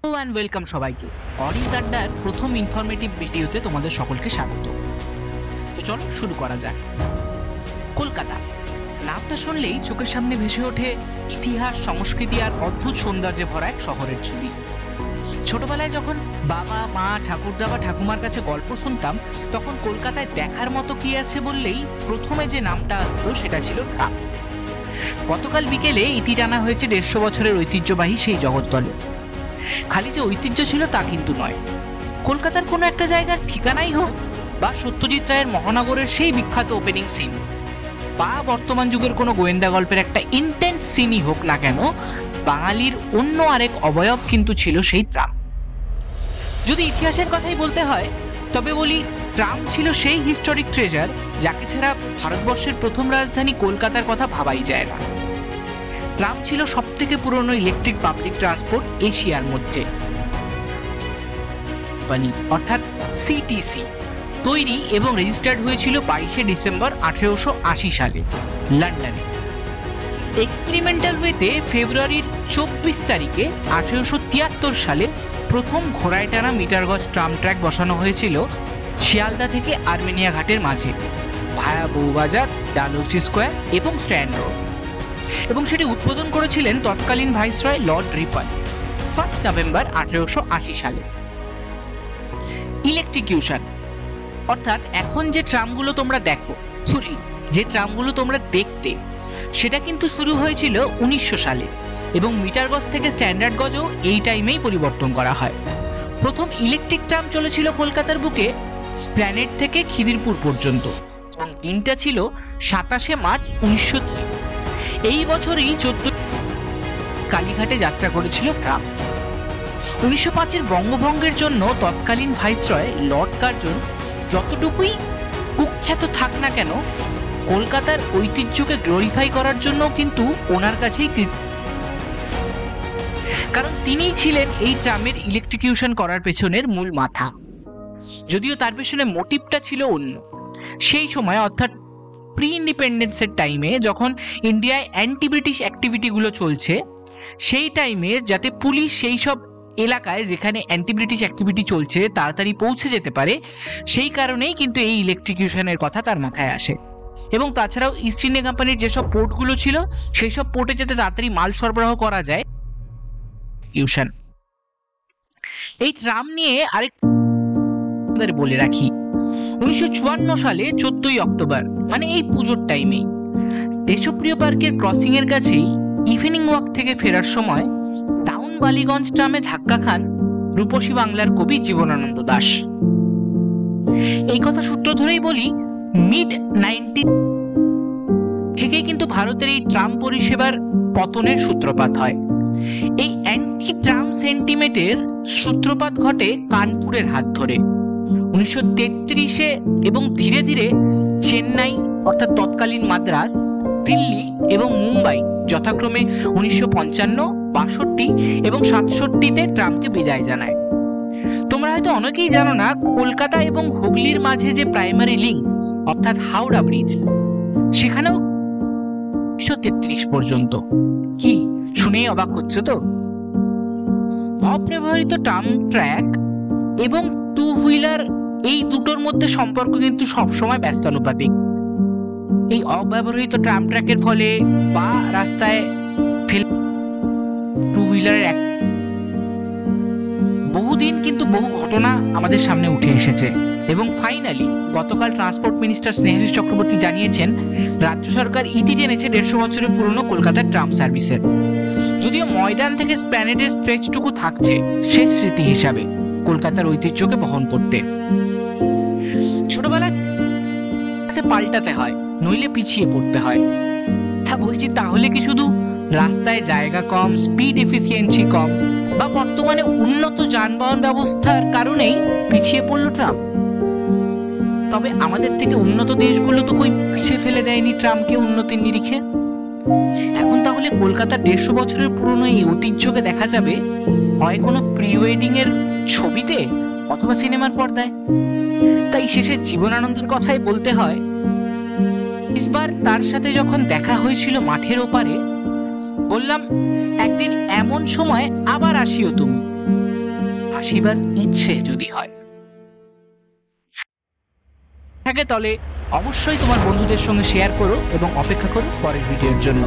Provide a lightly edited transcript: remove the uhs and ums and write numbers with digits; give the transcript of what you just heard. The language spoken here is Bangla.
হ্যালো অ্যান্ড ওয়েলকাম সবাইকে অরিজ আড্ডার প্রথম ইনফরমেটিভ ভিডিওতে তোমাদের সকলকে স্বাগত। তো চলো শুরু করা যাক। কলকাতা নামটা শুনলেই চোখের সামনে ভেসে ওঠে ইতিহাস, সংস্কৃতি আর অদ্ভুত সৌন্দর্যে ভরা এক শহরের ছবি। ছোটবেলায় যখন বাবা, মা, ঠাকুরদা বা ঠাকুমার কাছে গল্প শুনতাম, তখন কলকাতায় দেখার মতো কি আছে বললেই প্রথমে যে নামটা আসতো সেটা ছিল ট্রাম। গতকাল বিকেলে ইতি টানা হয়েছে 150 বছরের ঐতিহ্যবাহী সেই জগদ্দলে। খালি যে ঐতিহ্য ছিল তা কিন্তু নয়, কলকাতার কোনো একটা জায়গার ঠিকানাই হোক, বা সত্যজিৎ রায়ের মহানগরের সেই বিখ্যাত ওপেনিং সিন, বা বর্তমান যুগের কোনো গোয়েন্দা গল্পের একটা ইন্টেন্স সিনই হোক না কেন, বাঙালির অন্য আরেক অবয়ব কিন্তু ছিল সেই ট্রাম। যদি ইতিহাসের কথাই বলতে হয় তবে বলি, ট্রাম ছিল সেই হিস্টোরিক ট্রেজার যাকে ছাড়া ভারতবর্ষের প্রথম রাজধানী কলকাতার কথা ভাবাই যায় না। ট্রাম ছিল সব থেকে পুরনো ইলেকট্রিক পাবলিক ট্রান্সপোর্ট এশিয়ার মধ্যে। অর্থাৎ সিটিসি তৈরি এবং রেজিস্টার্ড হয়েছিল 22শে ডিসেম্বর 1880 সালে লন্ডনে। এক্সপেরিমেন্টাল ওয়েতে ফেব্রুয়ারির 24 তারিখে 1873 সালে প্রথম ঘোড়ায় টানা মিটার গজ ট্রাম ট্র্যাক বসানো হয়েছিল শিয়ালদা থেকে আর্মেনিয়া ঘাটের মাঝে, ভায়া বউবাজার, ডালহৌসি স্কোয়ার এবং স্ট্যান্ড রোড, এবং সেটি উদ্বোধন করেছিলেন তৎকালীন ভাইসরয় লর্ড রিপন 1 নভেম্বর 1880 সালে। ইলেকট্রিকিউশন অর্থাৎ এখন যে ট্রামগুলো তোমরা দেখো, যে ট্রামগুলো তোমরা দেখতে, সেটা কিন্তু শুরু হয়েছিল 1900 সালে, এবং মিটার গজ থেকে স্ট্যান্ডার্ড গজও এই টাইমেই পরিবর্তন করা হয়। প্রথম ইলেকট্রিক ট্রাম চলেছিল কলকাতার বুকে স্প্ল্যানেড থেকে খিদিরপুর পর্যন্ত, এবং দিনটা ছিল 27শে মার্চ 1903। এই বছরই 14 কালীঘাটে যাত্রা করেছিল ট্রাম। 1905-এর বঙ্গভঙ্গের জন্য তৎকালীন ভাইসরয় লর্ড কার্জন যতটুকুই কুখ্যাত থাক না কেন, কলকাতার ঐতিহ্যকে গ্লোরিফাই করার জন্য কিন্তু ওনার কাছেই, কারণ তিনিই ছিলেন এই ট্রামের ইলেকট্রিকিউশন করার পেছনের মূল মাথা। যদিও তার পেছনে মোটিভটা ছিল অন্য। সেই সময় অর্থাৎ প্রি ইন্ডিপেন্ডেন্সের টাইমে, যখন ইন্ডিয়ায় অ্যান্টি ব্রিটিশ অ্যাক্টিভিটিগুলো চলছে, সেই টাইমে যাতে পুলিশ সেই সব এলাকায় যেখানে অ্যান্টি ব্রিটিশ অ্যাক্টিভিটি চলছে তাড়াতাড়ি পৌঁছে যেতে পারে, সেই কারণেই কিন্তু এই ইলেকট্রিকিউশনের কথা তার মাথায় আসে। এবং তাছাড়াও ইস্ট ইন্ডিয়া কোম্পানির যেসব পোর্টগুলো ছিল, সেই সব পোর্টে যাতে তাড়াতাড়ি মাল সরবরাহ করা যায়। এই ট্রাম নিয়ে আরেক বলে রাখি, 1954 সালে 14ই অক্টোবর, মানে এই পুজোর টাইমে, দেশপ্রিয় পার্কের ক্রসিং এর কাছেই ইভিনিং ওয়াক থেকে ফেরার সময় টাউন বালিগঞ্জ ট্রামে ধাক্কা খান রূপসী বাংলার কবি জীবনানন্দ দাশ। এই কথা সূত্র ধরেই বলি, মিড 90 থেকেই কিন্তু ভারতের এই ট্রাম পরিষেবার পতনের সূত্রপাত হয়। এই অ্যান্টি ট্রাম সেন্টিমেন্টের সূত্রপাত ঘটে কানপুরের হাত ধরে 1933-এ, এবং ধীরে ধীরে চেন্নাই অর্থাৎ তৎকালীন মাদ্রাজ, দিল্লি এবং মুম্বাই যথাক্রমে 1955, 62 এবং 67-তে ট্রামকে বিদায় জানায়। তোমরা হয়তো অনেকেই জানো না, কলকাতা এবং হুগলির মাঝে যে প্রাইমারি লিঙ্ক অর্থাৎ হাওড়া ব্রিজ, সেখানেও 1933 পর্যন্ত। কি শুনেই অবাক হচ্ছ তো? অব্যবহৃত ট্রাম ট্র্যাক এবং টু হুইলার, এই দুটোর মধ্যে সম্পর্ক কিন্তু সবসময় ব্যস্তানুপাতিক। এই অব্যবহৃত ট্রাম ট্র্যাকের ফলে বা রাস্তায় টু হুইলারের বহুদিন কিন্তু বহু ঘটনা আমাদের সামনে উঠে এসেছে, এবং ফাইনালি গতকাল ট্রান্সপোর্ট মিনিস্টার স্নেহাশিস চক্রবর্তী জানিয়েছেন, রাজ্য সরকার ইতি টেনেছে 150 বছরের পুরনো কলকাতার ট্রাম সার্ভিসের। যদিও ময়দান থেকে স্প্ল্যানেডের স্ট্রেচটুকু থাকছে শেষ স্মৃতি হিসাবে কলকাতার ঐতিহ্যকে বহন করতে। ছোটবেলায় পাল্টাতে হয়, নইলে পিছিয়ে পড়তে হয়। বলছি, তাহলে কি শুধু রাস্তায় জায়গা কম, স্পিড এফিসিয়েন্সি কম, বা বর্তমানে উন্নত যানবাহন ব্যবস্থার কারণেই পিছিয়ে পড়ল ট্রাম? তবে আমাদের থেকে উন্নত দেশগুলো তো কই পিছিয়ে ফেলে দেয়নি ট্রামকে উন্নতির নিরিখে। এখন তাহলে কলকাতার 150 বছরের পুরনো এই ঐতিহ্যকে দেখা যাবে হয় কোনো প্রি ওয়েডিং এর ছবিতে অথবা সিনেমার পর্দায়। তাই শেষে জীবনানন্দের কথাই বলতে হয়, এবার তার সাথে যখন দেখা হয়েছিল মাঠের ওপারে, বললাম, একদিন এমন সময় আবার আসিও তুমি, আসিবার ইচ্ছে যদি হয় থাকে, তাহলে অবশ্যই তোমার বন্ধুদের সঙ্গে শেয়ার করো এবং অপেক্ষা করো পরের ভিডিওর জন্য।